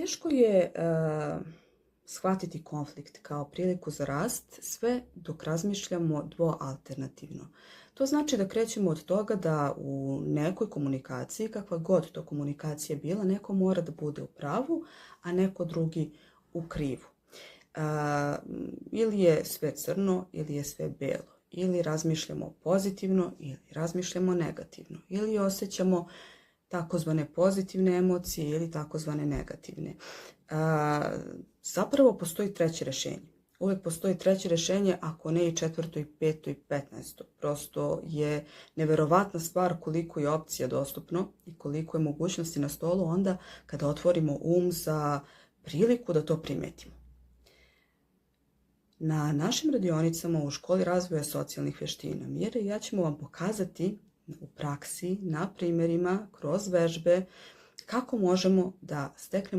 Teško je shvatiti konflikt kao priliku za rast sve dok razmišljamo dvoalternativno. To znači da krećemo od toga da u nekoj komunikaciji, kakva god to komunikacija bila, neko mora da bude u pravu, a neko drugi u krivu. Ili je sve crno ili je sve belo. Ili razmišljamo pozitivno ili razmišljamo negativno. Ili osjećamo takozvane pozitivne emocije ili takozvane negativne. Zapravo postoji treće rješenje. Uvijek postoji treće rješenje, ako ne i četvrto i peto i 15. Prosto je neverovatna stvar koliko je opcija dostupno i koliko je mogućnosti na stolu onda kada otvorimo za priliku da to primetimo. Na našim radionicama u Školi razvoja socijalnih vještina Mira i ja ćemo vam pokazati u praksi, na primjerima, kroz vežbe, kako možemo da steknemo